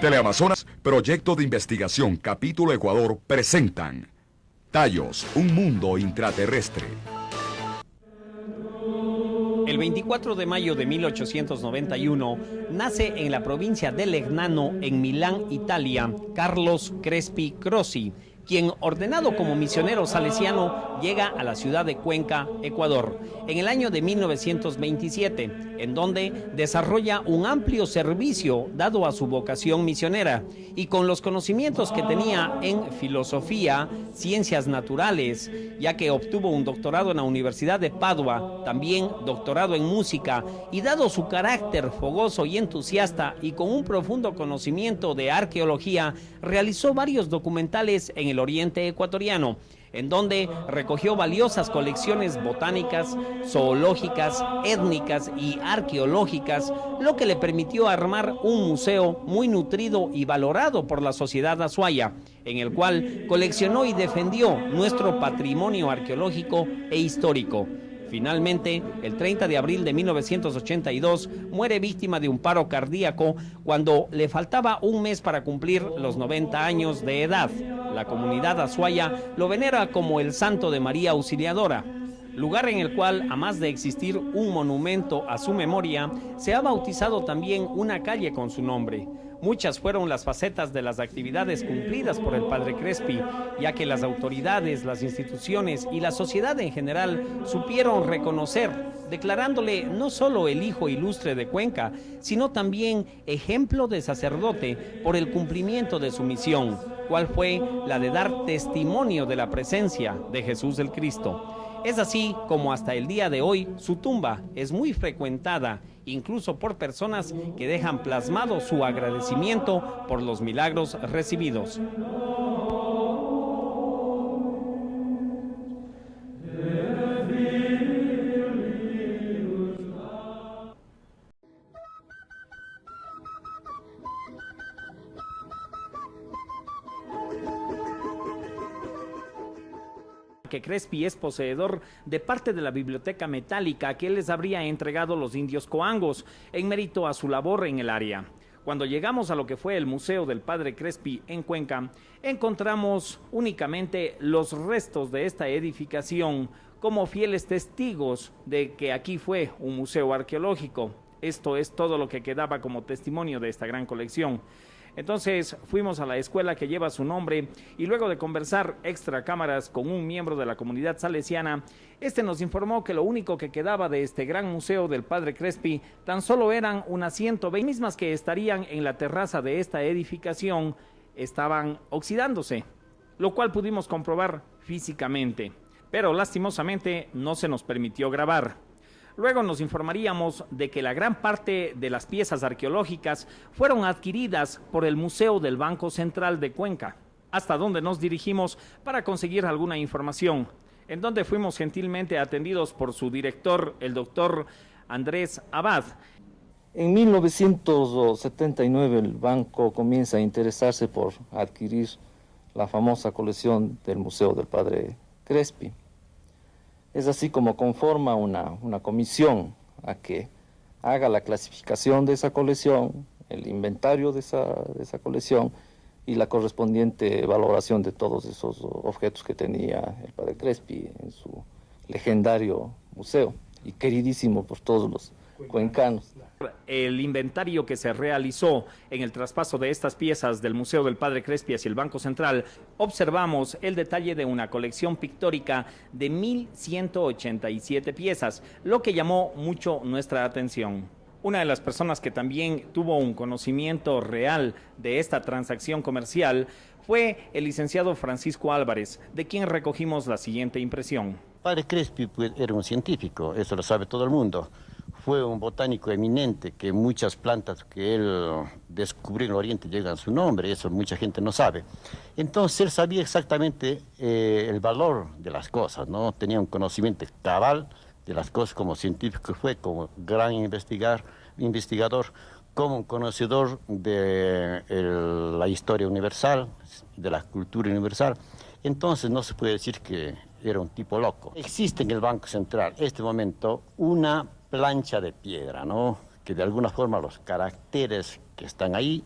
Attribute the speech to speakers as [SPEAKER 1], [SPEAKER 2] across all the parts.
[SPEAKER 1] Teleamazonas, Proyecto de Investigación Capítulo Ecuador presentan Tallos, un mundo intraterrestre.
[SPEAKER 2] El 24 de mayo de 1891 nace en la provincia de Legnano, en Milán, Italia, Carlos Crespi Crossi, quien, ordenado como misionero salesiano, llega a la ciudad de Cuenca, Ecuador, en el año de 1927, en donde desarrolla un amplio servicio dado a su vocación misionera y con los conocimientos que tenía en filosofía, ciencias naturales, ya que obtuvo un doctorado en la Universidad de Padua, también doctorado en música, y dado su carácter fogoso y entusiasta y con un profundo conocimiento de arqueología, realizó varios documentales en el oriente ecuatoriano, en donde recogió valiosas colecciones botánicas, zoológicas, étnicas y arqueológicas, lo que le permitió armar un museo muy nutrido y valorado por la sociedad azuaya, en el cual coleccionó y defendió nuestro patrimonio arqueológico e histórico. Finalmente, el 30 de abril de 1982, muere víctima de un paro cardíaco cuando le faltaba un mes para cumplir los 90 años de edad. La comunidad azuaya lo venera como el Santo de María Auxiliadora, lugar en el cual, a más de existir un monumento a su memoria, se ha bautizado también una calle con su nombre. Muchas fueron las facetas de las actividades cumplidas por el padre Crespi, ya que las autoridades, las instituciones y la sociedad en general supieron reconocer, declarándole no solo el hijo ilustre de Cuenca, sino también ejemplo de sacerdote por el cumplimiento de su misión, cual fue la de dar testimonio de la presencia de Jesús el Cristo. Es así como hasta el día de hoy su tumba es muy frecuentada, incluso por personas que dejan plasmado su agradecimiento por los milagros recibidos. Que Crespi es poseedor de parte de la biblioteca metálica que él les habría entregado los indios coangos en mérito a su labor en el área. Cuando llegamos a lo que fue el Museo del Padre Crespi en Cuenca, encontramos únicamente los restos de esta edificación como fieles testigos de que aquí fue un museo arqueológico. Esto es todo lo que quedaba como testimonio de esta gran colección. Entonces fuimos a la escuela que lleva su nombre y luego de conversar extra cámaras con un miembro de la comunidad salesiana, este nos informó que lo único que quedaba de este gran museo del Padre Crespi tan solo eran unas 120 mismas que estarían en la terraza de esta edificación, estaban oxidándose, lo cual pudimos comprobar físicamente, pero lastimosamente no se nos permitió grabar. Luego nos informaríamos de que la gran parte de las piezas arqueológicas fueron adquiridas por el Museo del Banco Central de Cuenca, hasta donde nos dirigimos para conseguir alguna información, en donde fuimos gentilmente atendidos por su director, el doctor Andrés Abad.
[SPEAKER 3] En 1979 el banco comienza a interesarse por adquirir la famosa colección del Museo del Padre Crespi. Es así como conforma una comisión a que haga la clasificación de esa colección, el inventario de esa colección y la correspondiente valoración de todos esos objetos que tenía el Padre Crespi en su legendario museo y queridísimo por todos los cuencanos.
[SPEAKER 2] El inventario que se realizó en el traspaso de estas piezas del Museo del Padre Crespi hacia el Banco Central, observamos el detalle de una colección pictórica de 1.187 piezas, lo que llamó mucho nuestra atención. Una de las personas que también tuvo un conocimiento real de esta transacción comercial fue el licenciado Francisco Álvarez, de quien recogimos la siguiente impresión.
[SPEAKER 4] Padre Crespi pues, era un científico, eso lo sabe todo el mundo. Fue un botánico eminente, que muchas plantas que él descubrió en el Oriente llegan a su nombre, eso mucha gente no sabe. Entonces él sabía exactamente el valor de las cosas, ¿no? Tenía un conocimiento cabal de las cosas como científico fue, como gran investigador, como un conocedor de la historia universal, de la cultura universal. Entonces no se puede decir que era un tipo loco. Existe en el Banco Central, en este momento, una plancha de piedra, ¿no? Que de alguna forma los caracteres que están ahí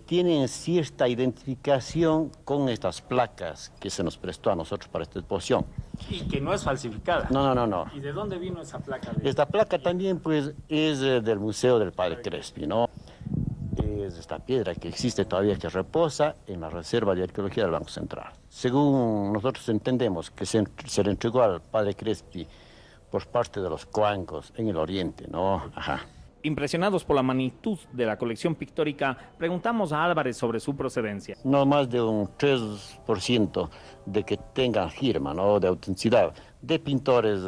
[SPEAKER 4] tienen cierta identificación con estas placas que se nos prestó a nosotros para esta exposición.
[SPEAKER 5] Y que no es falsificada.
[SPEAKER 4] No.
[SPEAKER 5] ¿Y de dónde vino esa placa?
[SPEAKER 4] Esta placa también pues es del Museo del Padre Crespi, ¿no? Es esta piedra que existe todavía, que reposa en la Reserva de Arqueología del Banco Central. Según nosotros entendemos que se le entregó al Padre Crespi por parte de los cuancos en el oriente, ¿no? Ajá.
[SPEAKER 5] Impresionados por la magnitud de la colección pictórica, preguntamos a Álvarez sobre su procedencia.
[SPEAKER 4] No más de un 3% de que tengan firma, ¿no? De autenticidad, de pintores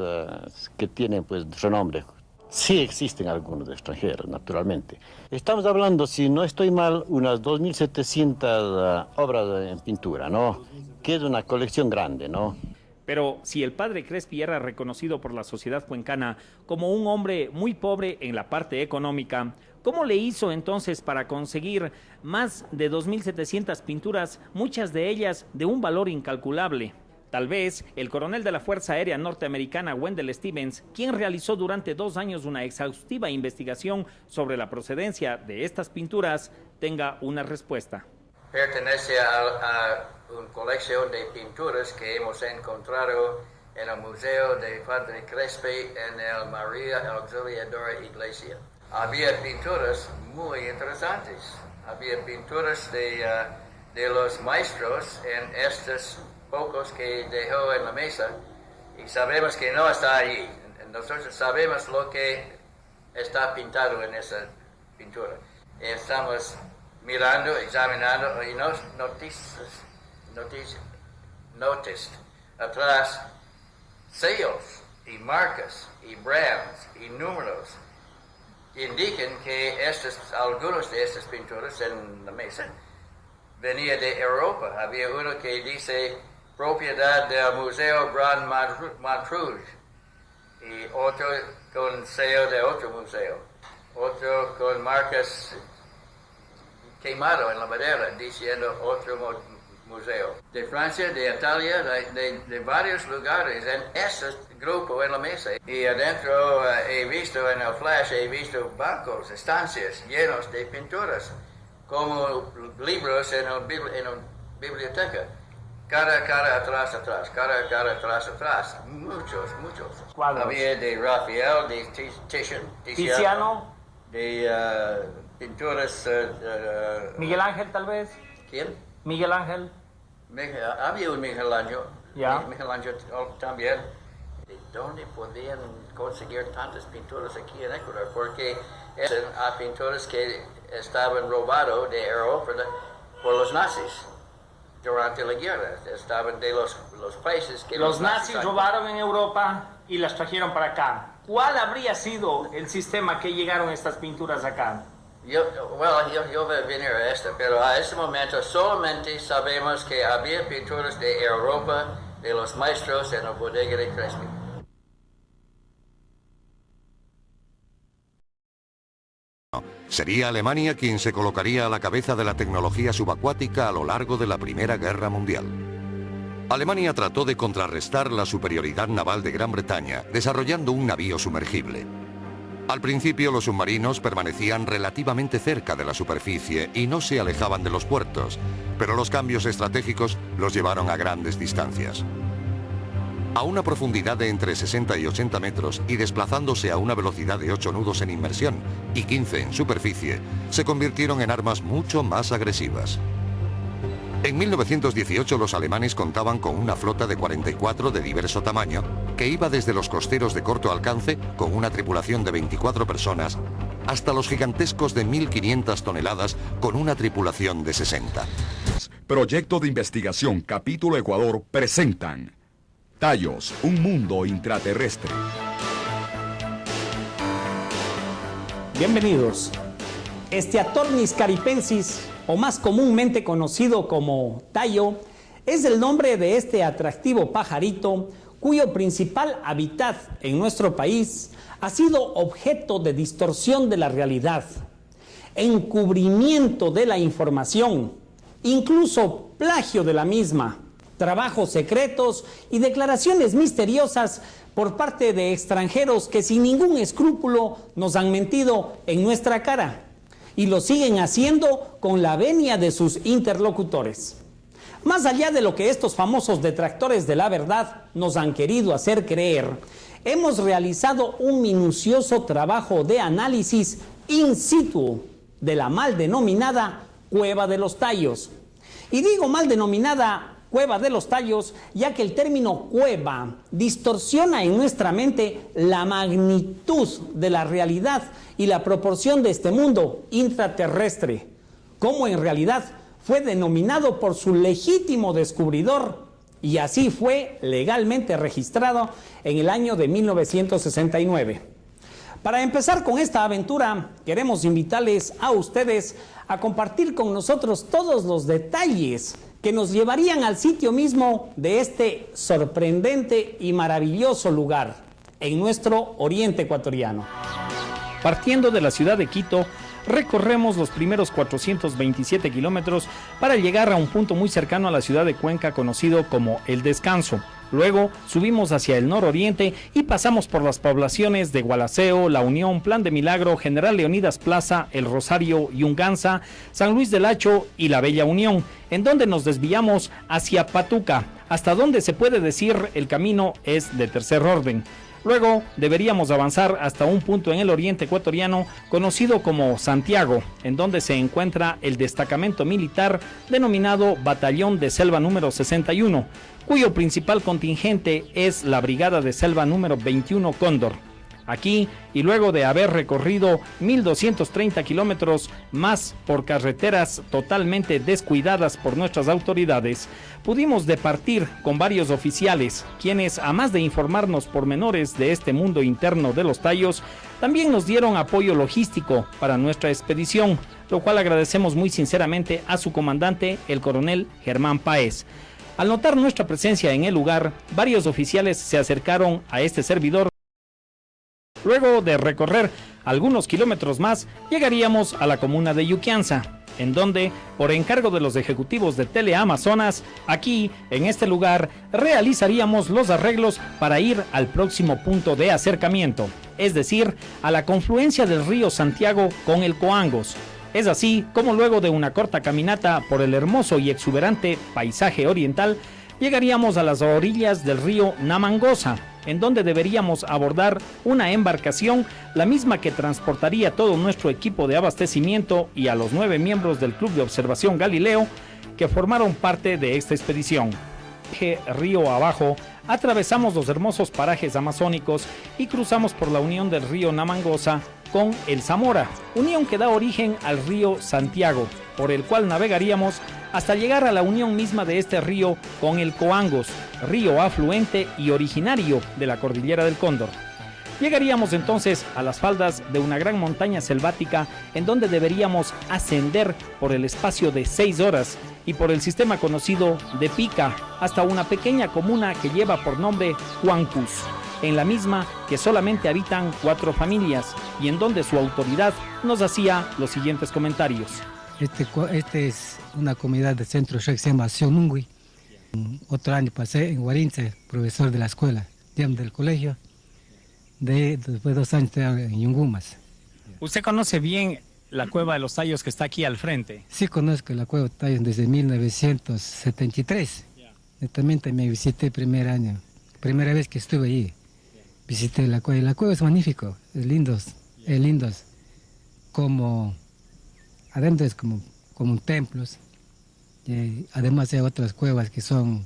[SPEAKER 4] que tienen pues renombre. Sí existen algunos extranjeros, naturalmente. Estamos hablando, si no estoy mal, unas 2.700 obras en pintura, ¿no? Que es una colección grande, ¿no?
[SPEAKER 5] Pero si el padre Crespi era reconocido por la sociedad cuencana como un hombre muy pobre en la parte económica, ¿cómo le hizo entonces para conseguir más de 2.700 pinturas, muchas de ellas de un valor incalculable? Tal vez el coronel de la Fuerza Aérea Norteamericana, Wendell Stevens, quien realizó durante 2 años una exhaustiva investigación sobre la procedencia de estas pinturas, tenga una respuesta.
[SPEAKER 6] Pertenece a una colección de pinturas que hemos encontrado en el Museo de Padre Crespi en el María Auxiliadora Iglesia. Había pinturas muy interesantes. Había pinturas de los maestros en estos pocos que dejó en la mesa y sabemos que no está allí. Nosotros sabemos lo que está pintado en esa pintura. Estamos mirando, examinando y noticed atrás sellos y marcas y brands y números indican que algunos de estas pinturas en la mesa venía de Europa. Había uno que dice propiedad del Museo Grand Montrouge y otro con sello de otro museo, otro con marcas quemado en la madera, diciendo otro museo. De Francia, de Italia, de varios lugares en ese grupo en la mesa. Y adentro he visto en el flash, he bancos, estancias llenos de pinturas, como libros en una biblioteca. Cara atrás, muchos.
[SPEAKER 5] ¿Cuáles?
[SPEAKER 6] Había de Rafael, de Tiziano, de pinturas...
[SPEAKER 5] Miguel Ángel, tal vez.
[SPEAKER 6] ¿Quién?
[SPEAKER 5] Miguel Ángel.
[SPEAKER 6] Había un Miguel Ángel.
[SPEAKER 5] Ya.
[SPEAKER 6] Miguel Ángel también. ¿De dónde podían conseguir tantas pinturas aquí en Ecuador? Porque eran pinturas que estaban robadas de Europa por los nazis durante la guerra. Estaban de los países que
[SPEAKER 5] Los nazis robaron en Europa y las trajeron para acá. ¿Cuál habría sido el sistema que llegaron estas pinturas acá?
[SPEAKER 6] Yo voy a venir a esto, pero a este momento solamente sabemos que había pinturas de Europa, de los maestros en la bodega de Crespi.
[SPEAKER 7] Sería Alemania quien se colocaría a la cabeza de la tecnología subacuática a lo largo de la Primera Guerra Mundial. Alemania trató de contrarrestar la superioridad naval de Gran Bretaña, desarrollando un navío sumergible. Al principio los submarinos permanecían relativamente cerca de la superficie y no se alejaban de los puertos, pero los cambios estratégicos los llevaron a grandes distancias. A una profundidad de entre 60 y 80 metros y desplazándose a una velocidad de 8 nudos en inmersión y 15 en superficie, se convirtieron en armas mucho más agresivas. En 1918 los alemanes contaban con una flota de 44 de diverso tamaño que iba desde los costeros de corto alcance, con una tripulación de 24 personas, hasta los gigantescos de 1.500 toneladas con una tripulación de 60.
[SPEAKER 1] Proyecto de Investigación Capítulo Ecuador presentan Tallos, un mundo intraterrestre.
[SPEAKER 2] Bienvenidos. Estiatornis caripensis, o más comúnmente conocido como tallo, es el nombre de este atractivo pajarito cuyo principal hábitat en nuestro país ha sido objeto de distorsión de la realidad, encubrimiento de la información, incluso plagio de la misma, trabajos secretos y declaraciones misteriosas por parte de extranjeros que sin ningún escrúpulo nos han mentido en nuestra cara. y lo siguen haciendo con la venia de sus interlocutores. Más allá de lo que estos famosos detractores de la verdad nos han querido hacer creer, hemos realizado un minucioso trabajo de análisis in situ de la mal denominada Cueva de los Tallos. Y digo mal denominada Cueva de los Tallos, ya que el término cueva distorsiona en nuestra mente la magnitud de la realidad y la proporción de este mundo intraterrestre, como en realidad fue denominado por su legítimo descubridor, y así fue legalmente registrado en el año de 1969. Para empezar con esta aventura, queremos invitarles a ustedes a compartir con nosotros todos los detalles que nos llevarían al sitio mismo de este sorprendente y maravilloso lugar, en nuestro oriente ecuatoriano.
[SPEAKER 5] Partiendo de la ciudad de Quito, recorremos los primeros 427 kilómetros para llegar a un punto muy cercano a la ciudad de Cuenca conocido como El Descanso. Luego subimos hacia el nororiente y pasamos por las poblaciones de Gualaceo, La Unión, Plan de Milagro, General Leonidas Plaza, El Rosario, Yunganza, San Luis del Hacho y La Bella Unión, en donde nos desviamos hacia Patuca, hasta donde se puede decir el camino es de tercer orden. Luego deberíamos avanzar hasta un punto en el oriente ecuatoriano conocido como Santiago, en donde se encuentra el destacamento militar denominado Batallón de Selva número 61, cuyo principal contingente es la Brigada de Selva número 21 Cóndor. Aquí, y luego de haber recorrido 1.230 kilómetros más por carreteras totalmente descuidadas por nuestras autoridades, pudimos departir con varios oficiales, quienes, a más de informarnos pormenores de este mundo interno de los tallos, también nos dieron apoyo logístico para nuestra expedición, lo cual agradecemos muy sinceramente a su comandante, el coronel Germán Páez. Al notar nuestra presencia en el lugar, varios oficiales se acercaron a este servidor. Luego de recorrer algunos kilómetros más, llegaríamos a la comuna de Yuquianza, en donde, por encargo de los ejecutivos de Teleamazonas, aquí, en este lugar, realizaríamos los arreglos para ir al próximo punto de acercamiento, es decir, a la confluencia del río Santiago con el Coangos. Es así como luego de una corta caminata por el hermoso y exuberante paisaje oriental, llegaríamos a las orillas del río Namangosa, en donde deberíamos abordar una embarcación, la misma que transportaría todo nuestro equipo de abastecimiento y a los 9 miembros del Club de Observación Galileo que formaron parte de esta expedición. Río abajo, atravesamos los hermosos parajes amazónicos y cruzamos por la unión del río Namangosa con el Zamora, unión que da origen al río Santiago, por el cual navegaríamos hasta llegar a la unión misma de este río con el Coangos, río afluente y originario de la cordillera del Cóndor. Llegaríamos entonces a las faldas de una gran montaña selvática en donde deberíamos ascender por el espacio de 6 horas y por el sistema conocido de Pica hasta una pequeña comuna que lleva por nombre Huancus, en la misma que solamente habitan 4 familias y en donde su autoridad nos hacía los siguientes comentarios.
[SPEAKER 8] Este es una comunidad del centro que se llama Sionungui. Otro año pasé en Guarince, profesor de la escuela, del colegio. Después de 2 años estoy en Yungumas.
[SPEAKER 5] ¿Usted conoce bien la Cueva de los Tallos que está aquí al frente?
[SPEAKER 8] Sí, conozco la Cueva de Tallos desde 1973. También me visité primer año, primera vez que estuve allí. Visité la Cueva. La Cueva es magnífico, es lindo. Como adentro es como templos. Y además hay otras cuevas que son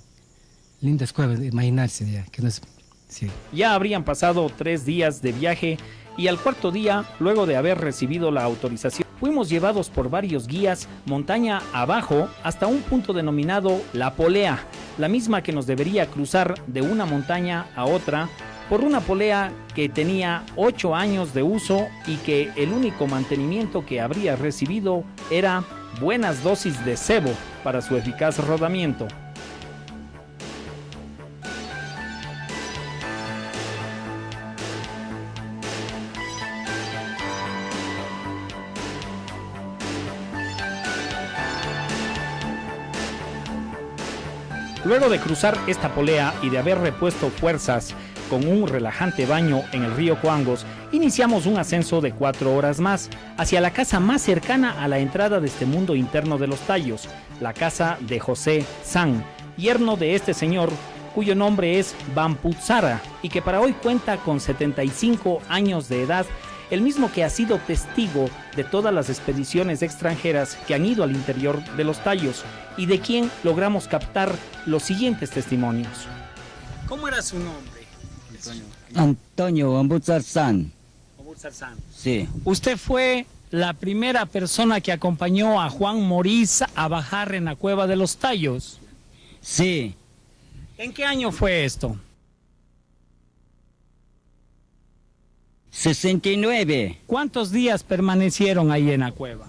[SPEAKER 8] lindas cuevas de imaginarse ya, que no es, sí.
[SPEAKER 5] Ya habrían pasado 3 días de viaje y al 4.º día, luego de haber recibido la autorización, fuimos llevados por varios guías montaña abajo hasta un punto denominado La Polea, la misma que nos debería cruzar de una montaña a otra por una polea que tenía 8 años de uso y que el único mantenimiento que habría recibido era buenas dosis de cebo para su eficaz rodamiento. Luego de cruzar esta polea y de haber repuesto fuerzas con un relajante baño en el río Coangos, iniciamos un ascenso de 4 horas más hacia la casa más cercana a la entrada de este mundo interno de los tallos, la casa de José San, yerno de este señor, cuyo nombre es Bamputzara y que para hoy cuenta con 75 años de edad, el mismo que ha sido testigo de todas las expediciones extranjeras que han ido al interior de los tallos y de quien logramos captar los siguientes testimonios. ¿Cómo era su nombre?
[SPEAKER 9] Antonio Bamputzar San. Sí.
[SPEAKER 5] Usted fue la primera persona que acompañó a Juan Morís a bajar en la cueva de los tallos.
[SPEAKER 9] Sí.
[SPEAKER 5] ¿En qué año fue esto?
[SPEAKER 9] 69.
[SPEAKER 5] ¿Cuántos días permanecieron ahí en la cueva?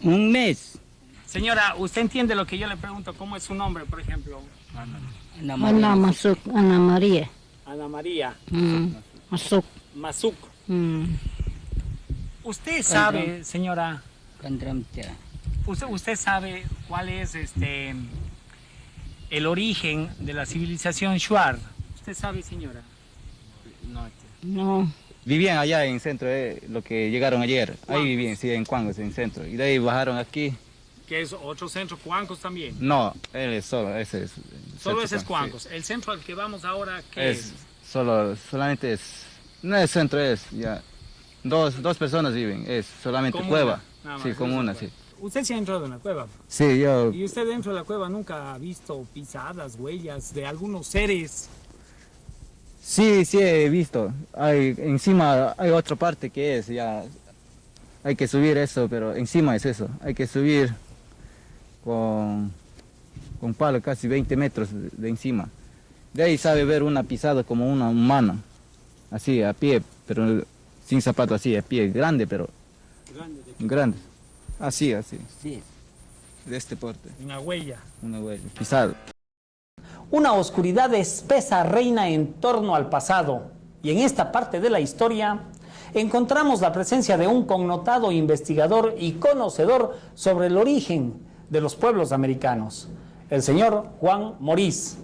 [SPEAKER 9] Un mes.
[SPEAKER 5] Señora, ¿usted entiende lo que yo le pregunto? ¿Cómo es su nombre, por ejemplo?
[SPEAKER 9] Ana
[SPEAKER 10] Ana Masuk, Ana María.
[SPEAKER 5] Ana María.
[SPEAKER 10] Masuk.
[SPEAKER 5] Masuk. Usted sabe, señora, usted sabe cuál es el origen de la civilización Shuar. ¿Usted sabe, señora?
[SPEAKER 10] No.
[SPEAKER 3] Vivían allá en centro, lo que llegaron ayer. Ahí vivían, sí, en Cuangos, en centro. Y de ahí bajaron aquí.
[SPEAKER 5] ¿Qué es otro centro, Cuancos también?
[SPEAKER 3] No, él es solo, ese es.
[SPEAKER 5] Solo ese es Cuancos.
[SPEAKER 3] Sí.
[SPEAKER 5] El centro al que vamos ahora, ¿qué es?
[SPEAKER 3] Solamente es, no es centro, es ya. Dos personas viven, es solamente
[SPEAKER 5] comuna,
[SPEAKER 3] cueva.
[SPEAKER 5] Nada más,
[SPEAKER 3] Sí, comuna, sí.
[SPEAKER 5] ¿Usted se ha entrado en la cueva?
[SPEAKER 3] Sí, yo.
[SPEAKER 5] ¿Y usted dentro de la cueva nunca ha visto pisadas, huellas de algunos seres?
[SPEAKER 3] Sí, he visto. Encima hay otra parte que es, ya. Hay que subir eso, pero encima es eso. Hay que subir con palo casi 20 metros de encima. De ahí sabe ver una pisada como una humana, así a pie, pero sin zapato, así a pie, grande, pero grande. Así.
[SPEAKER 9] Sí.
[SPEAKER 3] De este porte.
[SPEAKER 5] Una huella.
[SPEAKER 3] Una huella, pisado.
[SPEAKER 2] Una oscuridad espesa reina en torno al pasado y en esta parte de la historia encontramos la presencia de un connotado investigador y conocedor sobre el origen de los pueblos americanos, el señor Juan Morís,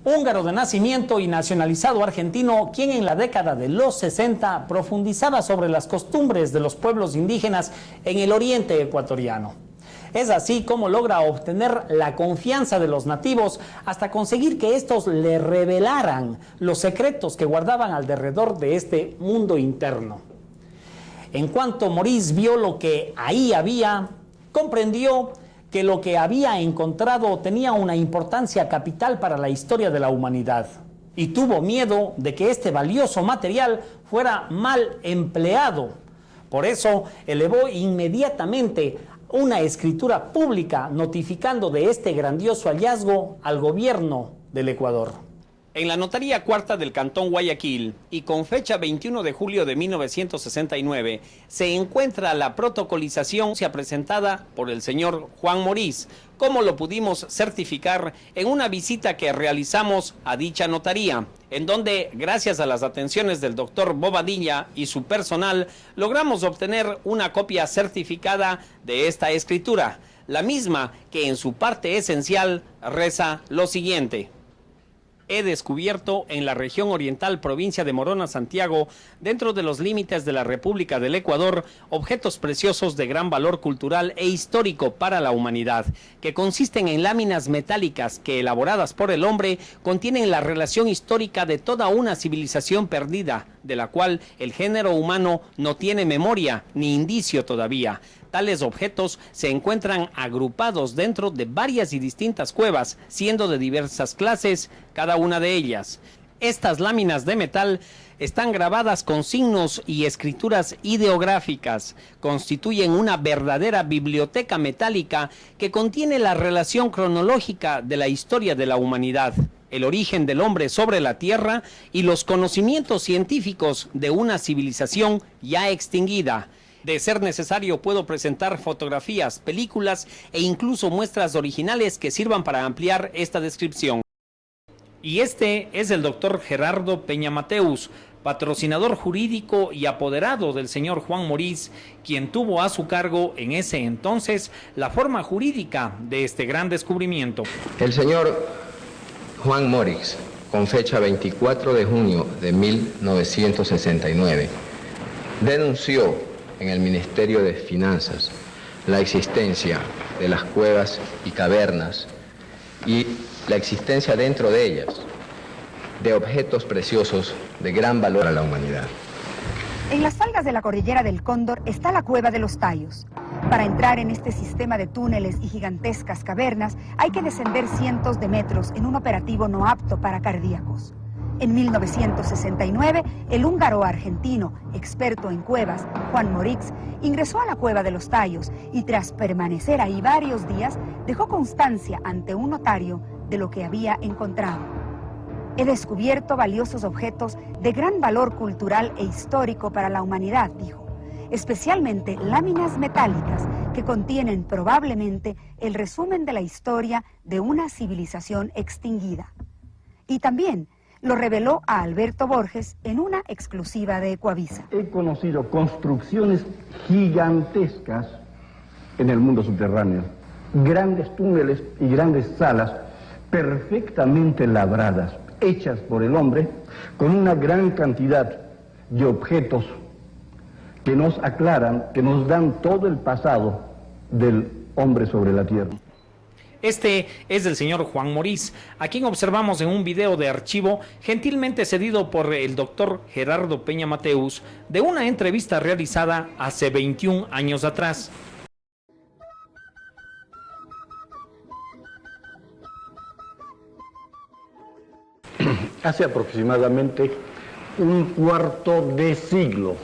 [SPEAKER 2] húngaro de nacimiento y nacionalizado argentino, quien en la década de los 60 profundizaba sobre las costumbres de los pueblos indígenas en el oriente ecuatoriano. Es así como logra obtener la confianza de los nativos hasta conseguir que estos le revelaran los secretos que guardaban alrededor de este mundo interno. En cuanto Morís vio lo que ahí había, comprendió que lo que había encontrado tenía una importancia capital para la historia de la humanidad y tuvo miedo de que este valioso material fuera mal empleado. Por eso elevó inmediatamente una escritura pública notificando de este grandioso hallazgo al gobierno del Ecuador. En la notaría cuarta del Cantón Guayaquil y con fecha 21 de julio de 1969 se encuentra la protocolización presentada por el señor Juan Morís, como lo pudimos certificar en una visita que realizamos a dicha notaría, en donde, gracias a las atenciones del doctor Bobadilla y su personal, logramos obtener una copia certificada de esta escritura, la misma que en su parte esencial reza lo siguiente: he descubierto en la región oriental, provincia de Morona, Santiago, dentro de los límites de la República del Ecuador, objetos preciosos de gran valor cultural e histórico para la humanidad, que consisten en láminas metálicas que, elaboradas por el hombre, contienen la relación histórica de toda una civilización perdida, de la cual el género humano no tiene memoria ni indicio todavía. Tales objetos se encuentran agrupados dentro de varias y distintas cuevas, siendo de diversas clases cada una de ellas. Estas láminas de metal están grabadas con signos y escrituras ideográficas. Constituyen una verdadera biblioteca metálica que contiene la relación cronológica de la historia de la humanidad, el origen del hombre sobre la tierra y los conocimientos científicos de una civilización ya extinguida. De ser necesario, puedo presentar fotografías, películas e incluso muestras originales que sirvan para ampliar esta descripción. Y este es el doctor Gerardo Peña Mateus, patrocinador jurídico y apoderado del señor Juan Morís, quien tuvo a su cargo en ese entonces la forma jurídica de este gran descubrimiento.
[SPEAKER 11] El señor Juan Morís con fecha 24 de junio de 1969, denunció en el Ministerio de Finanzas la existencia de las cuevas y cavernas y la existencia dentro de ellas de objetos preciosos de gran valor a la humanidad.
[SPEAKER 12] En las faldas de la cordillera del Cóndor está la Cueva de los Tallos. Para entrar en este sistema de túneles y gigantescas cavernas hay que descender cientos de metros en un operativo no apto para cardíacos. En 1969, el húngaro argentino, experto en cuevas, Juan Morix, ingresó a la Cueva de los Tallos y tras permanecer ahí varios días, dejó constancia ante un notario de lo que había encontrado. He descubierto valiosos objetos de gran valor cultural e histórico para la humanidad, dijo, especialmente láminas metálicas que contienen probablemente el resumen de la historia de una civilización extinguida. Y también lo reveló a Alberto Borges en una exclusiva de Ecuavisa.
[SPEAKER 13] He conocido construcciones gigantescas en el mundo subterráneo, grandes túneles y grandes salas perfectamente labradas, hechas por el hombre, con una gran cantidad de objetos que nos aclaran, que nos dan todo el pasado del hombre sobre la tierra.
[SPEAKER 5] Este es el señor Juan Morís, a quien observamos en un video de archivo gentilmente cedido por el doctor Gerardo Peña Mateus de una entrevista realizada hace 21 años atrás.
[SPEAKER 13] Hace aproximadamente un cuarto de siglo.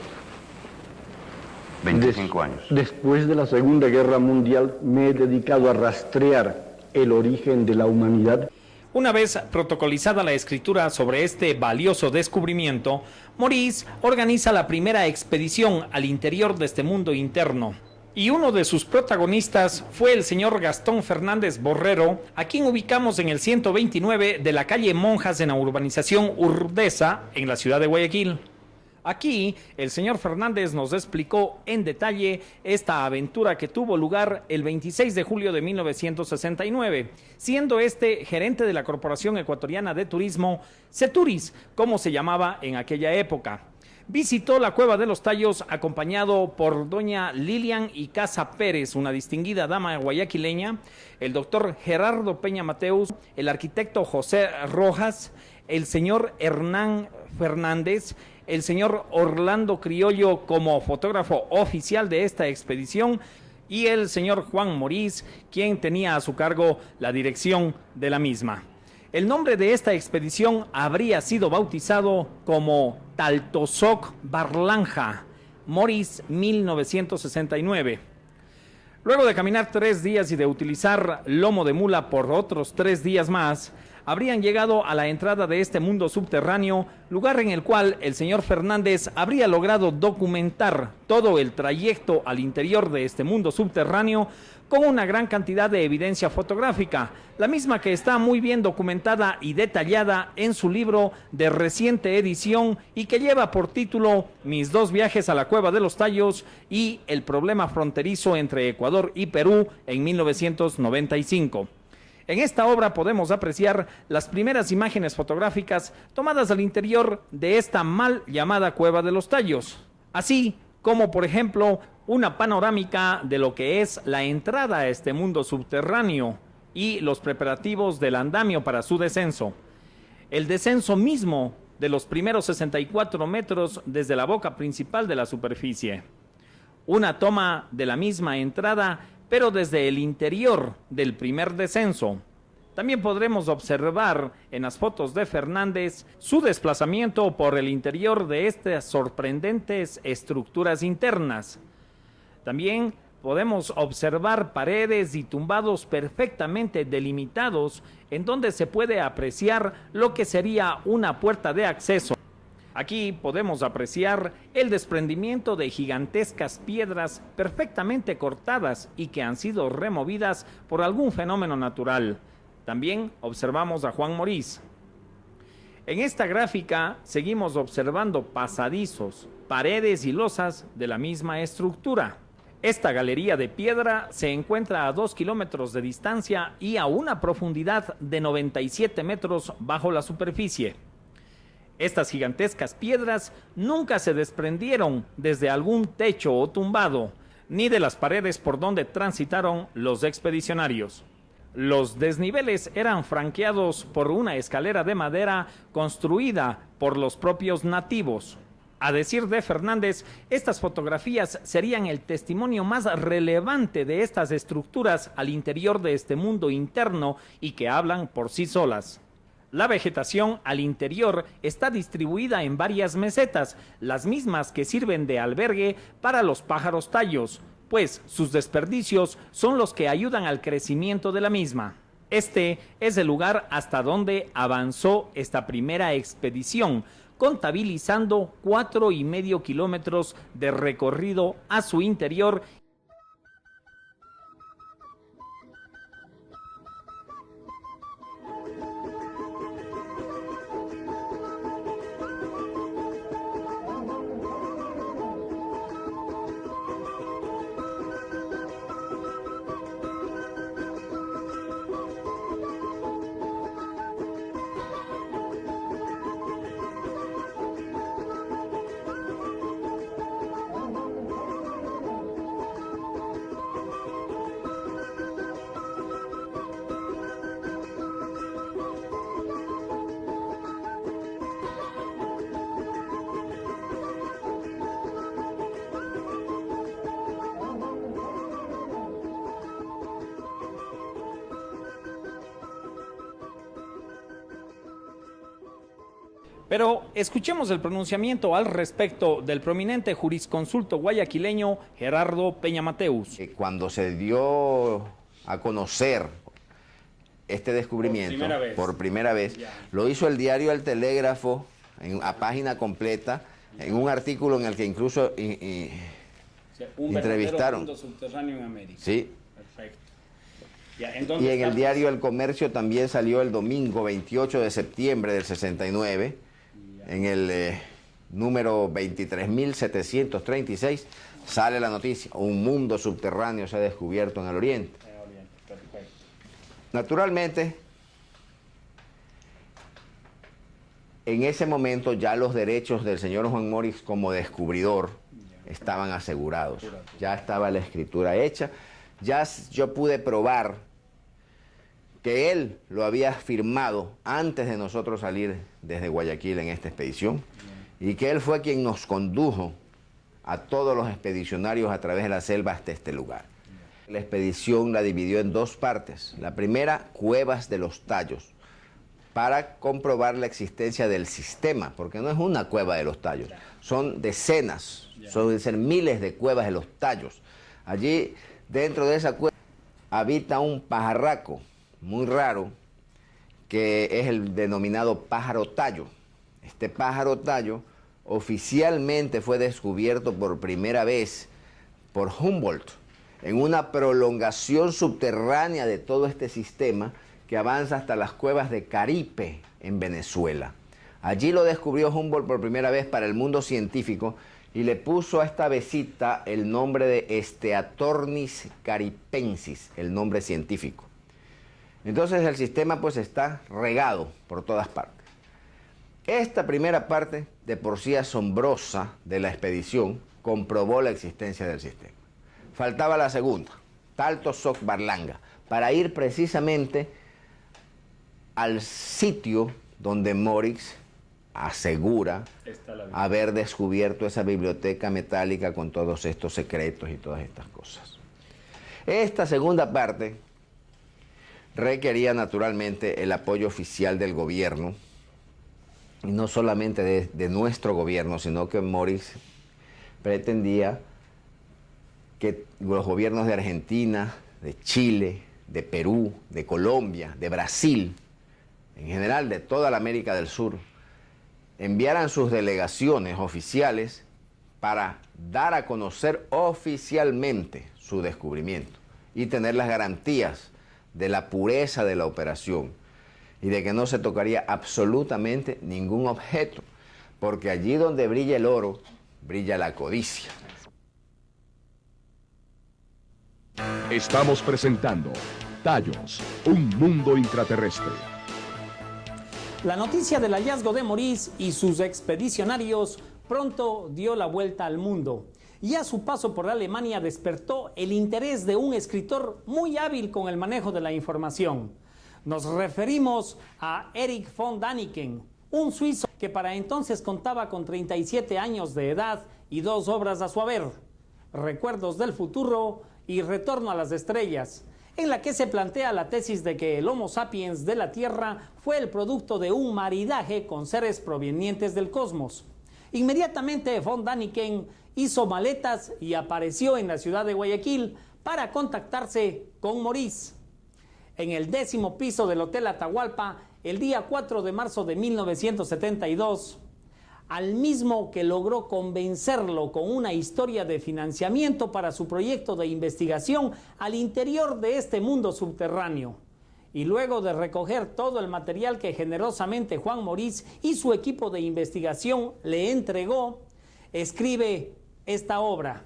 [SPEAKER 14] 25 años.
[SPEAKER 13] Después de la Segunda Guerra Mundial me he dedicado a rastrear el origen de la humanidad.
[SPEAKER 5] Una vez protocolizada la escritura sobre este valioso descubrimiento, Morís organiza la primera expedición al interior de este mundo interno. Y uno de sus protagonistas fue el señor Gastón Fernández Borrero, a quien ubicamos en el 129 de la calle Monjas en la urbanización Urdesa, en la ciudad de Guayaquil. Aquí, el señor Fernández nos explicó en detalle esta aventura que tuvo lugar el 26 de julio de 1969, siendo este gerente de la Corporación Ecuatoriana de Turismo, Ceturis, como se llamaba en aquella época. Visitó la Cueva de los Tallos acompañado por doña Lilian Icaza Pérez, una distinguida dama guayaquileña, el doctor Gerardo Peña Mateus, el arquitecto José Rojas, el señor Hernán Fernández, el señor Orlando Criollo como fotógrafo oficial de esta expedición y el señor Juan Morís, quien tenía a su cargo la dirección de la misma. El nombre de esta expedición habría sido bautizado como Taltosoc Barlanja, Morís 1969. Luego de caminar 3 días y de utilizar lomo de mula por otros 3 días más, habrían llegado a la entrada de este mundo subterráneo, lugar en el cual el señor Fernández habría logrado documentar todo el trayecto al interior de este mundo subterráneo con una gran cantidad de evidencia fotográfica, la misma que está muy bien documentada y detallada en su libro de reciente edición y que lleva por título Mis 2 viajes a la Cueva de los Tallos y el problema fronterizo entre Ecuador y Perú en 1995. En esta obra podemos apreciar las primeras imágenes fotográficas tomadas al interior de esta mal llamada Cueva de los Tallos, así como por ejemplo una panorámica de lo que es la entrada a este mundo subterráneo y los preparativos del andamio para su descenso. El descenso mismo de los primeros 64 metros desde la boca principal de la superficie. Una toma de la misma entrada, pero desde el interior del primer descenso. También podremos observar en las fotos de Fernández su desplazamiento por el interior de estas sorprendentes estructuras internas. También podemos observar paredes y tumbados perfectamente delimitados en donde se puede apreciar lo que sería una puerta de acceso. Aquí podemos apreciar el desprendimiento de gigantescas piedras perfectamente cortadas y que han sido removidas por algún fenómeno natural. También observamos a Juan Morís. En esta gráfica seguimos observando pasadizos, paredes y losas de la misma estructura. Esta galería de piedra se encuentra a 2 kilómetros de distancia y a una profundidad de 97 metros bajo la superficie. Estas gigantescas piedras nunca se desprendieron desde algún techo o tumbado, ni de las paredes por donde transitaron los expedicionarios. Los desniveles eran franqueados por una escalera de madera construida por los propios nativos. A decir de Fernández, estas fotografías serían el testimonio más relevante de estas estructuras al interior de este mundo interno y que hablan por sí solas. La vegetación al interior está distribuida en varias mesetas, las mismas que sirven de albergue para los pájaros tallos, pues sus desperdicios son los que ayudan al crecimiento de la misma. Este es el lugar hasta donde avanzó esta primera expedición, contabilizando 4,5 kilómetros de recorrido a su interior. Pero escuchemos el pronunciamiento al respecto del prominente jurisconsulto guayaquileño Gerardo Peña Mateus.
[SPEAKER 14] Cuando se dio a conocer este descubrimiento por primera vez, lo hizo el diario El Telégrafo a página completa, en un artículo en el que incluso entrevistaron.
[SPEAKER 9] Un mundo subterráneo en América.
[SPEAKER 14] Sí.
[SPEAKER 9] Perfecto.
[SPEAKER 14] Y en el diario El Comercio también salió el domingo 28 de septiembre del 69, en el número 23.736, sale la noticia: un mundo subterráneo se ha descubierto en el Oriente. Naturalmente, en ese momento ya los derechos del señor Juan Morix como descubridor estaban asegurados. Ya estaba la escritura hecha. Ya yo pude probar que él lo había firmado antes de nosotros salir desde Guayaquil en esta expedición, y que él fue quien nos condujo a todos los expedicionarios a través de la selva hasta este lugar. La expedición la dividió en dos partes. La primera, Cuevas de los Tallos, para comprobar la existencia del sistema, porque no es una cueva de los Tallos, son decenas, son miles de cuevas de los Tallos. Allí, dentro de esa cueva, habita un pajarraco muy raro, que es el denominado pájaro tallo. Este pájaro tallo oficialmente fue descubierto por primera vez por Humboldt en una prolongación subterránea de todo este sistema que avanza hasta las cuevas de Caripe en Venezuela. Allí lo descubrió Humboldt por primera vez para el mundo científico y le puso a esta avecita el nombre de Steatornis caripensis, el nombre científico. Entonces el sistema pues está regado por todas partes. Esta primera parte, de por sí asombrosa, de la expedición, comprobó la existencia del sistema. Faltaba la segunda, Talto Soc Barlanga, para ir precisamente al sitio donde Morix asegura haber descubierto esa biblioteca metálica con todos estos secretos y todas estas cosas. Esta segunda parte requería naturalmente el apoyo oficial del gobierno, y no solamente de nuestro gobierno, sino que Morix pretendía que los gobiernos de Argentina, de Chile, de Perú, de Colombia, de Brasil, en general de toda la América del Sur, enviaran sus delegaciones oficiales para dar a conocer oficialmente su descubrimiento y tener las garantías de la pureza de la operación y de que no se tocaría absolutamente ningún objeto, porque allí donde brilla el oro, brilla la codicia.
[SPEAKER 1] Estamos presentando Tallos, un mundo intraterrestre.
[SPEAKER 2] La noticia del hallazgo de Maurice y sus expedicionarios pronto dio la vuelta al mundo. Y a su paso por Alemania despertó el interés de un escritor muy hábil con el manejo de la información. Nos referimos a Erich von Däniken, un suizo que para entonces contaba con 37 años de edad y 2 obras a su haber: Recuerdos del futuro y Retorno a las estrellas, en la que se plantea la tesis de que el Homo sapiens de la Tierra fue el producto de un maridaje con seres provenientes del cosmos. Inmediatamente von Däniken hizo maletas y apareció en la ciudad de Guayaquil para contactarse con Maurice. En el 10º piso del Hotel Atahualpa, el día 4 de marzo de 1972, al mismo que logró convencerlo con una historia de financiamiento para su proyecto de investigación al interior de este mundo subterráneo. Y luego de recoger todo el material que generosamente Juan Maurice y su equipo de investigación le entregó, escribe esta obra,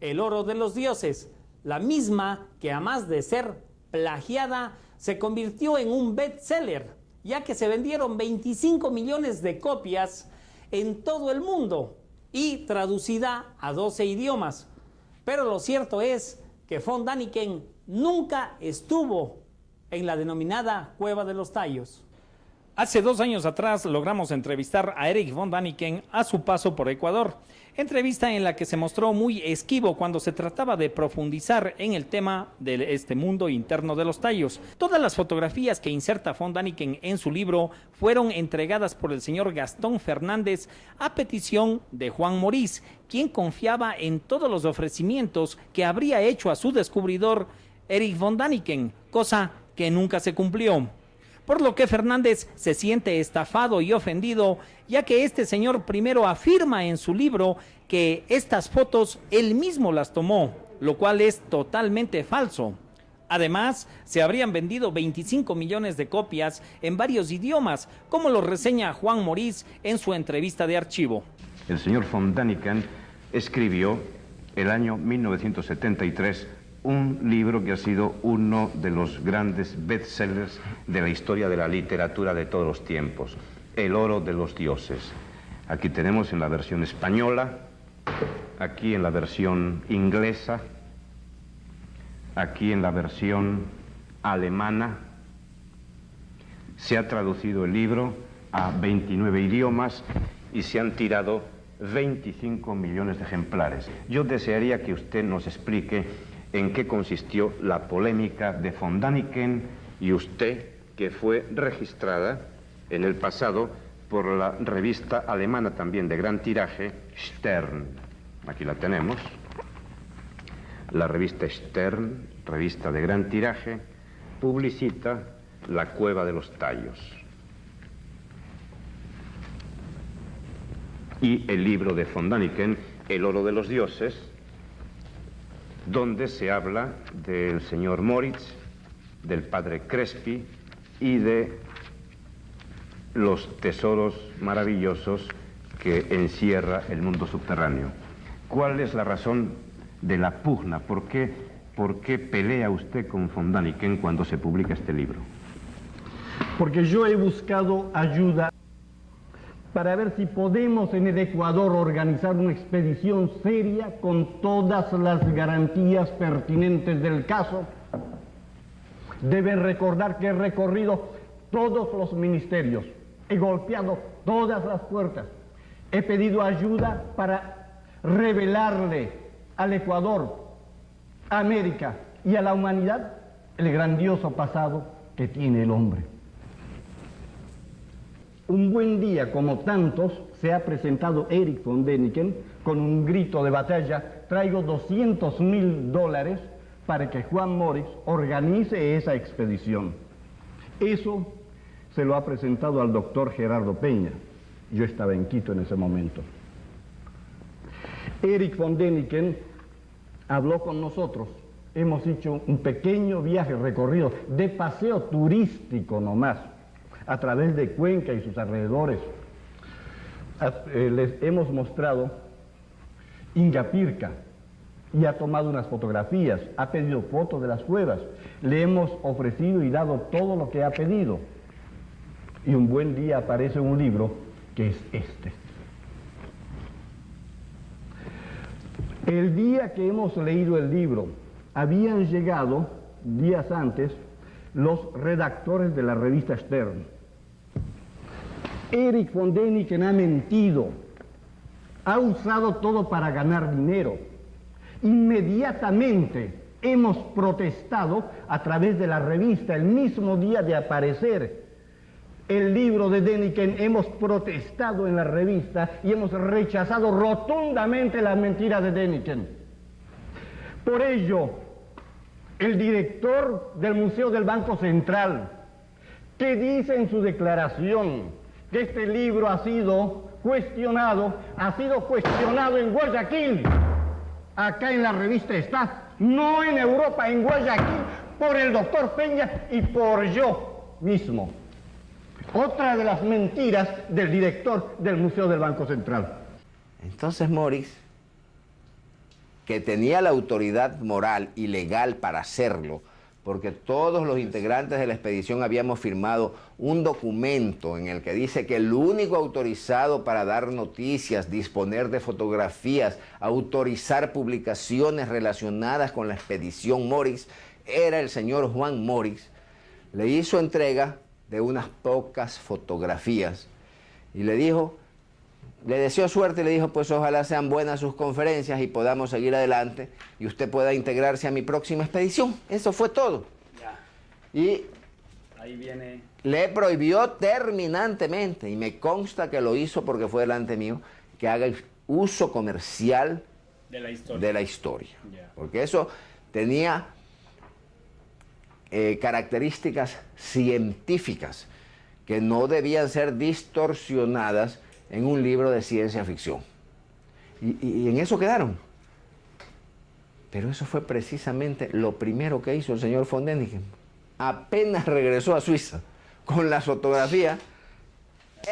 [SPEAKER 2] El oro de los dioses, la misma que a más de ser plagiada se convirtió en un bestseller, ya que se vendieron 25 millones de copias en todo el mundo y traducida a 12 idiomas. Pero lo cierto es que von Däniken nunca estuvo en la denominada Cueva de los Tallos.
[SPEAKER 5] Hace 2 años atrás logramos entrevistar a Erich von Däniken a su paso por Ecuador. Entrevista en la que se mostró muy esquivo cuando se trataba de profundizar en el tema de este mundo interno de los tallos. Todas las fotografías que inserta von Däniken en su libro fueron entregadas por el señor Gastón Fernández a petición de Juan Maurice, quien confiaba en todos los ofrecimientos que habría hecho a su descubridor Erich von Däniken, cosa que nunca se cumplió. Por lo que Fernández se siente estafado y ofendido, ya que este señor primero afirma en su libro que estas fotos él mismo las tomó, lo cual es totalmente falso. Además, se habrían vendido 25 millones de copias en varios idiomas, como lo reseña Juan Maurice en su entrevista de archivo.
[SPEAKER 15] El señor von Däniken escribió el año 1973 un libro que ha sido uno de los grandes bestsellers de la historia de la literatura de todos los tiempos, El oro de los dioses. Aquí tenemos en la versión española, aquí en la versión inglesa, aquí en la versión alemana. Se ha traducido el libro a 29 idiomas y se han tirado 25 millones de ejemplares. Yo desearía que usted nos explique en qué consistió la polémica de von Däniken y usted, que fue registrada en el pasado por la revista alemana también de gran tiraje, Stern. Aquí la tenemos. La revista Stern, revista de gran tiraje, publicita La Cueva de los Tallos. Y el libro de von Däniken, El oro de los dioses, donde se habla del señor Moritz, del padre Crespi y de los tesoros maravillosos que encierra el mundo subterráneo. ¿Cuál es la razón de la pugna? ¿Por qué pelea usted con von Däniken cuando se publica este libro?
[SPEAKER 13] Porque yo he buscado ayuda para ver si podemos en el Ecuador organizar una expedición seria con todas las garantías pertinentes del caso. Deben recordar que he recorrido todos los ministerios, he golpeado todas las puertas, he pedido ayuda para revelarle al Ecuador, a América y a la humanidad el grandioso pasado que tiene el hombre. Un buen día, como tantos, se ha presentado Erich von Däniken con un grito de batalla: traigo $200.000 para que Juan Maurice organice esa expedición. Eso se lo ha presentado al doctor Gerardo Peña. Yo estaba en Quito en ese momento. Erich von Däniken habló con nosotros. Hemos hecho un pequeño viaje recorrido de paseo turístico nomás, a través de Cuenca y sus alrededores. Les hemos mostrado Ingapirca, y ha tomado unas fotografías, ha pedido fotos de las cuevas. Le hemos ofrecido y dado todo lo que ha pedido. Y un buen día aparece un libro que es este. El día que hemos leído el libro, habían llegado, días antes, los redactores de la revista Stern. Erich von Däniken ha mentido, ha usado todo para ganar dinero. Inmediatamente hemos protestado a través de la revista, el mismo día de aparecer el libro de Däniken, hemos protestado en la revista y hemos rechazado rotundamente las mentiras de Däniken. Por ello, el director del Museo del Banco Central, que dice en su declaración que este libro ha sido cuestionado en Guayaquil, acá en la revista está, no en Europa, en Guayaquil, por el doctor Peña y por yo mismo. Otra de las mentiras del director del Museo del Banco Central.
[SPEAKER 14] Entonces Morix, que tenía la autoridad moral y legal para hacerlo, porque todos los integrantes de la expedición habíamos firmado un documento en el que dice que el único autorizado para dar noticias, disponer de fotografías, autorizar publicaciones relacionadas con la expedición Morix, era el señor Juan Morix. Le hizo entrega de unas pocas fotografías y le dijo, le deseó suerte y le dijo, pues ojalá sean buenas sus conferencias y podamos seguir adelante y usted pueda integrarse a mi próxima expedición. Eso fue todo.
[SPEAKER 5] Ya.
[SPEAKER 14] Y
[SPEAKER 5] ahí viene...
[SPEAKER 14] le prohibió terminantemente, y me consta que lo hizo porque fue delante mío, que haga uso comercial
[SPEAKER 5] de la historia.
[SPEAKER 14] Ya. Porque eso tenía características científicas que no debían ser distorsionadas en un libro de ciencia ficción. Y en eso quedaron. Pero eso fue precisamente lo primero que hizo el señor von Däniken. Apenas regresó a Suiza con la fotografía,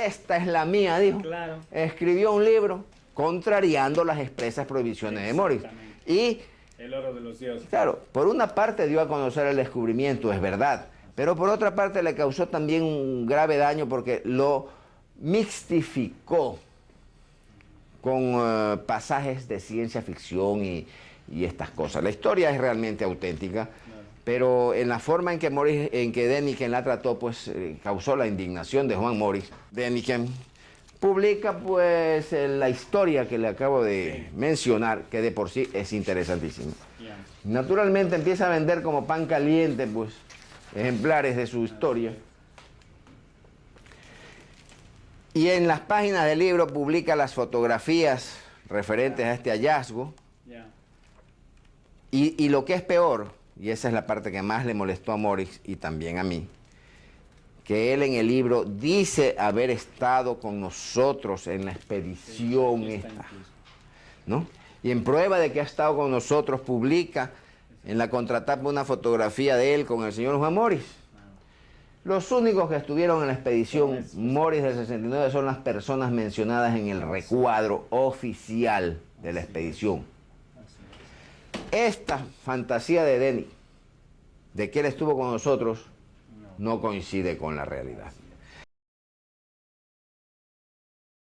[SPEAKER 14] esta es la mía, dijo.
[SPEAKER 5] Claro.
[SPEAKER 14] Escribió un libro contrariando las expresas prohibiciones de Morix. Y
[SPEAKER 5] el oro de los dioses.
[SPEAKER 14] claro, por una parte dio a conocer el descubrimiento, es verdad, pero por otra parte le causó también un grave daño porque lo mixtificó con pasajes de ciencia ficción y estas cosas. La historia es realmente auténtica, pero en la forma en que Däniken la trató, pues causó la indignación de Juan Morix. Däniken publica pues la historia que le acabo de mencionar, que de por sí es interesantísima. Naturalmente empieza a vender como pan caliente pues ejemplares de su historia. Y en las páginas del libro publica las fotografías referentes a este hallazgo. Y lo que es peor, y esa es la parte que más le molestó a Morix y también a mí, que él en el libro dice haber estado con nosotros en la expedición esta, ¿no? Y en prueba de que ha estado con nosotros publica en la contratapa una fotografía de él con el señor Juan Morix. Los únicos que estuvieron en la expedición Morix del 69 son las personas mencionadas en el recuadro oficial de la expedición. Esta fantasía de Däniken, de que él estuvo con nosotros, no coincide con la realidad.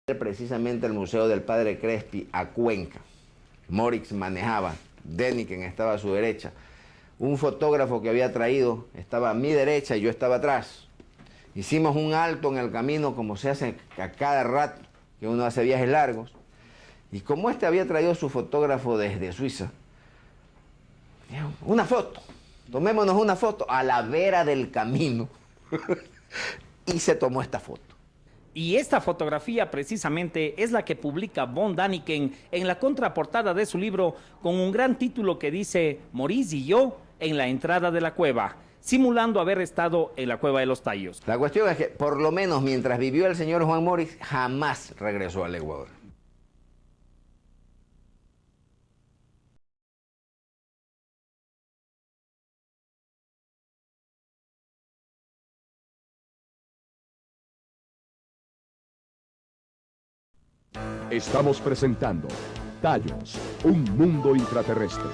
[SPEAKER 14] Precisamente el Museo del Padre Crespi a Cuenca. Morix manejaba, Däniken estaba a su derecha. Un fotógrafo que había traído estaba a mi derecha y yo estaba atrás. Hicimos un alto en el camino como se hace a cada rato que uno hace viajes largos. Y como este había traído su fotógrafo desde Suiza, dijo, una foto, tomémonos una foto a la vera del camino. Y se tomó esta foto.
[SPEAKER 5] Y esta fotografía precisamente es la que publica von Däniken en la contraportada de su libro con un gran título que dice Morix y yo en la entrada de la cueva, simulando haber estado en la cueva de los Tallos.
[SPEAKER 14] La cuestión es que por lo menos mientras vivió el señor Juan Morix jamás regresó al Ecuador.
[SPEAKER 1] Estamos presentando Tallos, un mundo intraterrestre.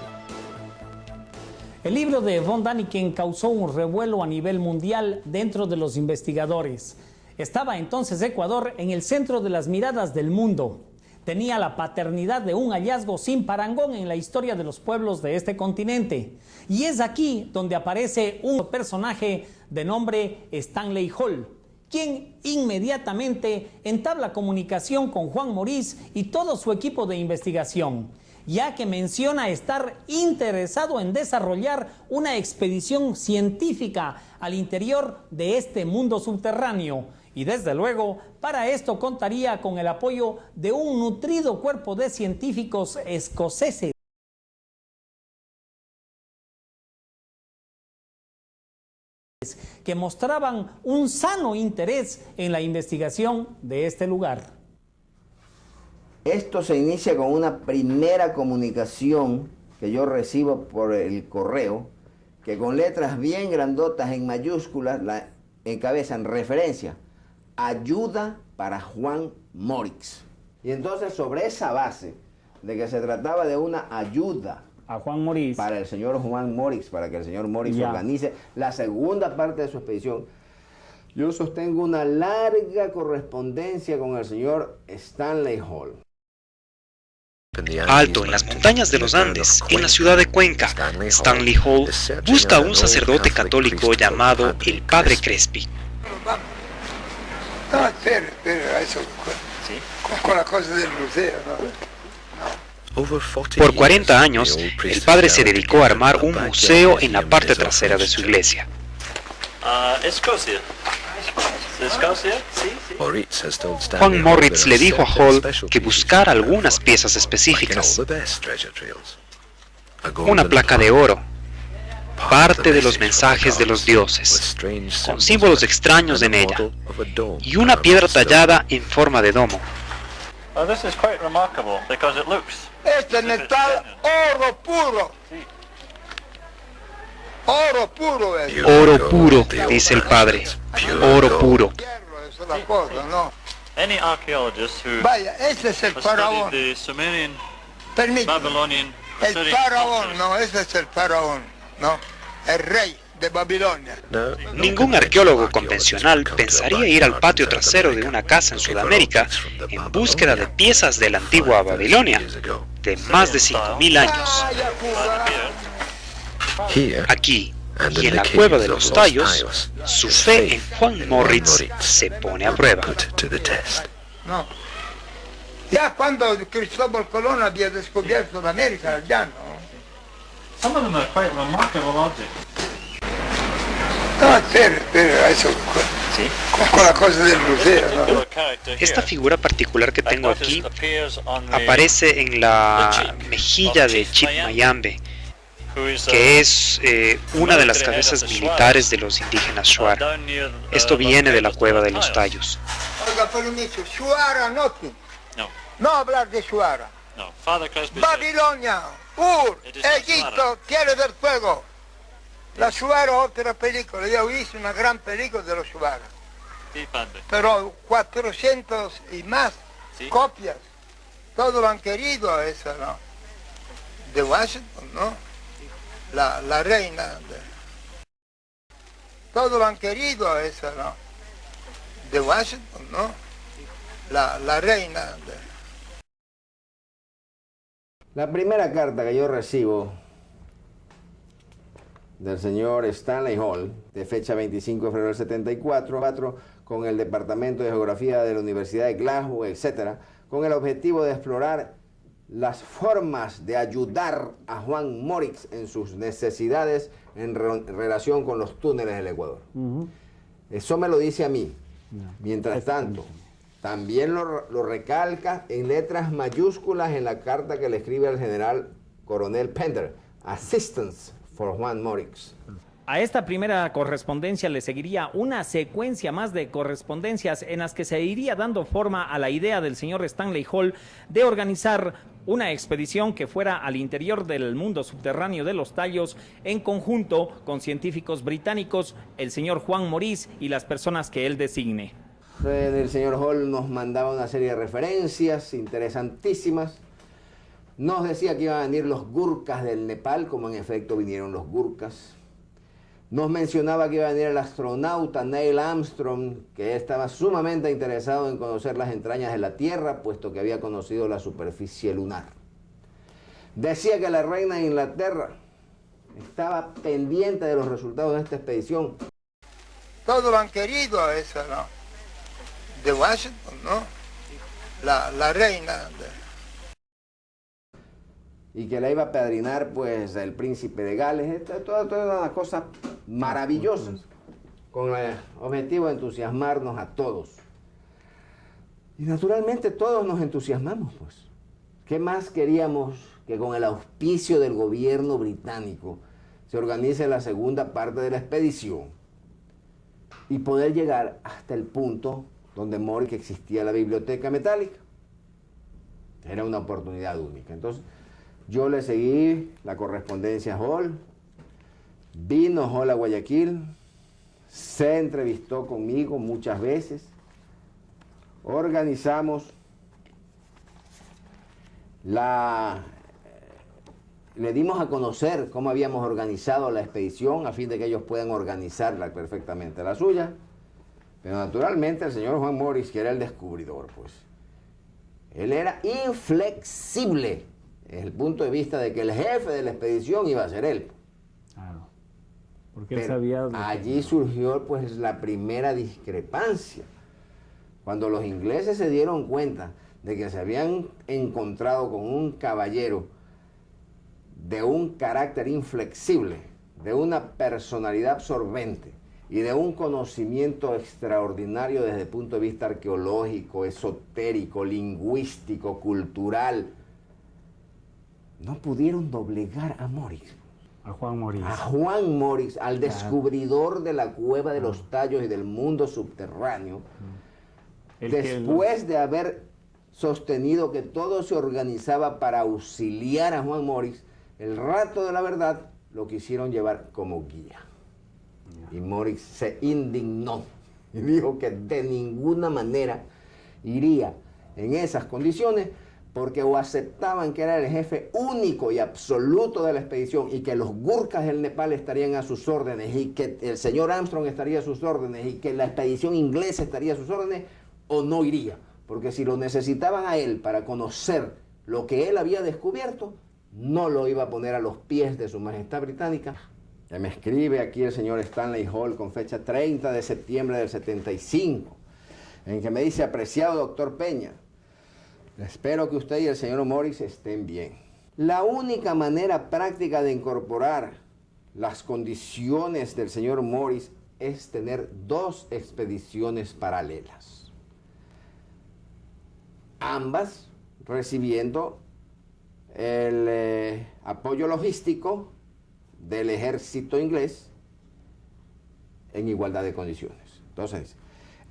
[SPEAKER 2] El libro de von Däniken causó un revuelo a nivel mundial dentro de los investigadores. Estaba entonces Ecuador en el centro de las miradas del mundo. Tenía la paternidad de un hallazgo sin parangón en la historia de los pueblos de este continente. Y es aquí donde aparece un personaje de nombre Stanley Hall, quien inmediatamente entabla comunicación con Juan Morís y todo su equipo de investigación, ya que menciona estar interesado en desarrollar una expedición científica al interior de este mundo subterráneo. Y desde luego, para esto contaría con el apoyo de un nutrido cuerpo de científicos escoceses que mostraban un sano interés en la investigación de este lugar.
[SPEAKER 14] Esto se inicia con una primera comunicación que yo recibo por el correo, que con letras bien grandotas en mayúsculas la encabezan referencia, ayuda para Juan Morix. Y entonces sobre esa base de que se trataba de una ayuda
[SPEAKER 2] a Juan Morix,
[SPEAKER 14] para el señor Juan Morix, para que el señor Morix organice la segunda parte de su expedición, yo sostengo una larga correspondencia con el señor Stanley Hall.
[SPEAKER 16] Alto en las montañas de los Andes, en la ciudad de Cuenca, Stanley Hall busca a un sacerdote católico llamado el Padre Crespi.
[SPEAKER 17] No, espera, eso, con la cosa del museo, ¿no?
[SPEAKER 16] Por 40 años, el padre se dedicó a armar un museo en la parte trasera de su iglesia.
[SPEAKER 18] Escocia.
[SPEAKER 16] Juan Moritz le dijo a Hall que buscara algunas piezas específicas. Una placa de oro, parte de los mensajes de los dioses, con símbolos extraños en ella, y una piedra tallada en forma de domo.
[SPEAKER 17] Este es metal oro puro. Oro puro es.
[SPEAKER 16] Oro puro, dice el padre. Oro puro.
[SPEAKER 17] Esa es la cosa, ¿no? Vaya, este es el faraón. Permítame. El faraón, no, ese es el faraón, ¿no? El rey de Babilonia.
[SPEAKER 16] Ningún arqueólogo convencional pensaría ir al patio trasero de una casa en Sudamérica en búsqueda de piezas de la antigua Babilonia, de más de 5.000 años. Aquí, y en la cueva de los Tallos, su fe en Juan Moritz se pone a prueba.
[SPEAKER 17] No. Ya cuando Cristóbal Colón había descubierto la América, ya no.
[SPEAKER 18] Some of them are quite remarkable objects.
[SPEAKER 17] No, espera, eso, con la cosa del museo, ¿no?
[SPEAKER 16] Esta figura particular que tengo aquí aparece en la mejilla de Chip Mayambe, que es una de las cabezas militares de los indígenas Shuar. Esto viene de la cueva de los Tallos.
[SPEAKER 17] Oiga, permiso, Shuara nothing. No hablar de Shuara. Babilonia, Ur, Egipto, Tierra del Fuego. La Shuara, otra película. Yo hice una gran película de los Shuara. Pero 400 y más copias. Todo lo han querido eso, ¿no? De Washington, ¿no? La reina. Todo lo han querido eso, ¿no? De Washington, ¿no? La reina.
[SPEAKER 14] La primera carta que yo recibo del señor Stanley Hall, de fecha 25 de febrero del 74, con el Departamento de Geografía de la Universidad de Glasgow, etc., con el objetivo de explorar las formas de ayudar a Juan Moritz en sus necesidades en relación con los túneles del Ecuador. Eso me lo dice a mí. Mientras tanto, también lo recalca en letras mayúsculas en la carta que le escribe al general coronel Pender, Assistance for Juan Moritz.
[SPEAKER 2] A esta primera correspondencia le seguiría una secuencia más de correspondencias en las que se iría dando forma a la idea del señor Stanley Hall de organizar una expedición que fuera al interior del mundo subterráneo de los Tallos en conjunto con científicos británicos, el señor Juan Morís y las personas que él designe.
[SPEAKER 14] El señor Hall nos mandaba una serie de referencias interesantísimas, Nos decía que iban a venir los Gurkhas del Nepal, como en efecto vinieron los Gurkhas. Nos mencionaba que iba a venir el astronauta Neil Armstrong, que estaba sumamente interesado en conocer las entrañas de la Tierra, puesto que había conocido la superficie lunar. Decía que la reina de Inglaterra estaba pendiente de los resultados de esta expedición.
[SPEAKER 17] Todos lo han querido a esa, ¿no? De Washington, ¿no? La reina.
[SPEAKER 14] Y que la iba a padrinar, pues, el príncipe de Gales. Toda una cosa maravillosa, con el objetivo de entusiasmarnos a todos. Y naturalmente todos nos entusiasmamos, pues. ¿Qué más queríamos que con el auspicio del gobierno británico se organice la segunda parte de la expedición y poder llegar hasta el punto donde Morris que existía la biblioteca metálica? Era una oportunidad única. Entonces, yo le seguí la correspondencia a Hall, vino Hall a Guayaquil, se entrevistó conmigo muchas veces, organizamos le dimos a conocer cómo habíamos organizado la expedición a fin de que ellos puedan organizarla perfectamente la suya. Pero naturalmente el señor Juan Morris, que era el descubridor, pues, él era inflexible desde el punto de vista de que el jefe de la expedición iba a ser él.
[SPEAKER 19] Claro. Porque él sabía...
[SPEAKER 14] Allí surgió, pues, la primera discrepancia. Cuando los ingleses se dieron cuenta de que se habían encontrado con un caballero de un carácter inflexible, de una personalidad absorbente y de un conocimiento extraordinario desde el punto de vista arqueológico, esotérico, lingüístico, cultural, no pudieron doblegar a Morris.
[SPEAKER 19] A Juan Morris.
[SPEAKER 14] A Juan Morris, al descubridor de la cueva de los tallos y del mundo subterráneo, después de haber sostenido que todo se organizaba para auxiliar a Juan Morris, el rato de la verdad lo quisieron llevar como guía. Y Morris se indignó y dijo que de ninguna manera iría en esas condiciones, porque o aceptaban que era el jefe único y absoluto de la expedición y que los Gurkhas del Nepal estarían a sus órdenes y que el señor Armstrong estaría a sus órdenes y que la expedición inglesa estaría a sus órdenes, o no iría. Porque si lo necesitaban a él para conocer lo que él había descubierto, no lo iba a poner a los pies de su majestad británica. Ya me escribe aquí el señor Stanley Hall con fecha 30 de septiembre del 75, en que me dice: apreciado doctor Peña, espero que usted y el señor Morris estén bien. La única manera práctica de incorporar las condiciones del señor Morris es tener dos expediciones paralelas, ambas recibiendo el apoyo logístico del ejército inglés en igualdad de condiciones. Entonces,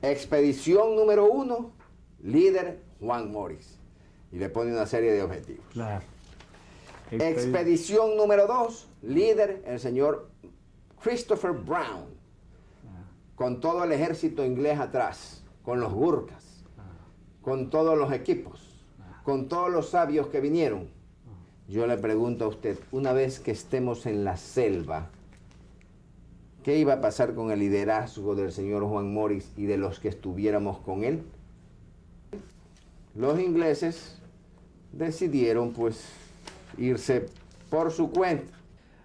[SPEAKER 14] expedición número 1, líder Juan Morris, y le pone una serie de objetivos.
[SPEAKER 19] Claro.
[SPEAKER 14] Expedición número 2, líder el señor Christopher Brown, con todo el ejército inglés atrás, con los Gurkhas, con todos los equipos, con todos los sabios que vinieron. Yo le pregunto a usted, una vez que estemos en la selva, ¿qué iba a pasar con el liderazgo del señor Juan Morris y de los que estuviéramos con él? Los ingleses decidieron, pues, irse por su cuenta.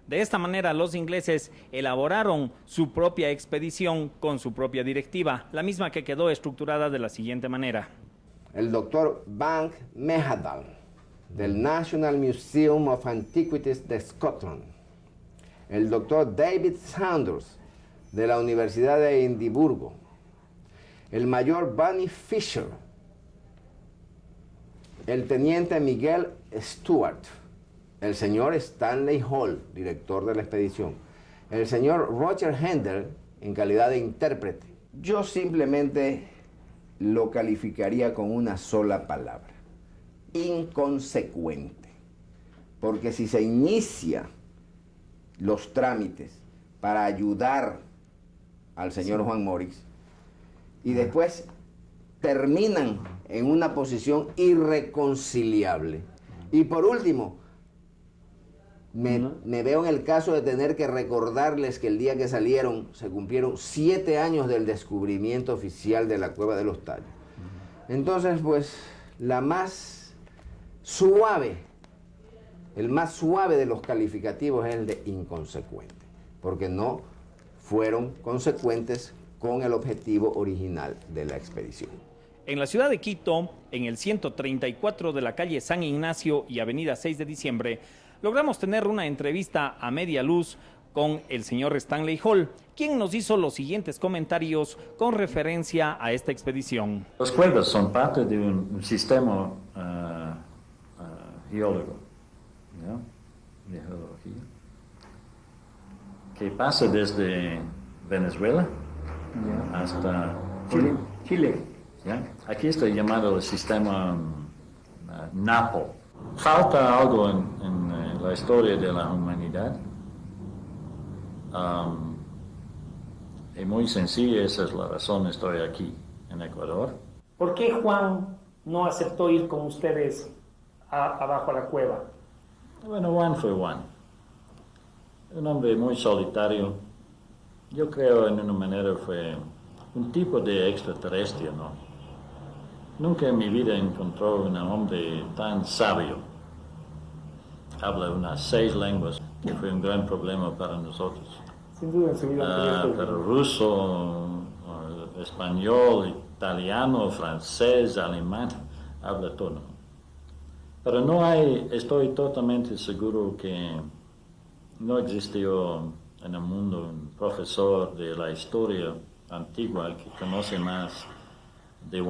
[SPEAKER 5] De esta manera, los ingleses elaboraron su propia expedición con su propia directiva, la misma que quedó estructurada de la siguiente manera.
[SPEAKER 14] El doctor Bank Mehadal, del National Museum of Antiquities de Scotland. El doctor David Saunders, de la Universidad de Edimburgo. El mayor Bunny Fisher. El teniente Miguel Stewart. El señor Stanley Hall, director de la expedición. El señor Roger Hendel, en calidad de intérprete. Yo simplemente lo calificaría con una sola palabra: inconsecuente. Porque si se inicia los trámites para ayudar al señor Juan Morris y después terminan en una posición irreconciliable, Y por último, me veo en el caso de tener que recordarles que el día que salieron se cumplieron 7 años del descubrimiento oficial de la Cueva de los Tallos. Entonces, pues, la más suave, el más suave de los calificativos es el de inconsecuente, porque no fueron consecuentes con el objetivo original de la expedición.
[SPEAKER 5] En la ciudad de Quito, en el 134 de la calle San Ignacio y avenida 6 de diciembre, logramos tener una entrevista a media luz con el señor Stanley Hall, quien nos hizo los siguientes comentarios con referencia a esta expedición.
[SPEAKER 20] Las cuevas son parte de un sistema geólogo, ¿no? De geología, que pasa desde Venezuela hasta Chile. ¿Ya? Aquí está llamado el sistema Napo. Falta algo en la historia de la humanidad. Y muy sencilla, esa es la razón, estoy aquí en Ecuador.
[SPEAKER 21] ¿Por qué Juan no aceptó ir con ustedes abajo a la cueva?
[SPEAKER 20] Bueno, Juan fue Juan. Un hombre muy solitario. Yo creo en una manera fue un tipo de extraterrestre, ¿no? Nunca en mi vida encontró un hombre tan sabio. Habla unas 6 lenguas, que fue un gran problema para nosotros.
[SPEAKER 21] Sin duda en su vida.
[SPEAKER 20] Pero ruso, español, italiano, francés, alemán, habla todo. Pero no hay, estoy totalmente seguro que no existió en el mundo un profesor de la historia antigua que conoce más de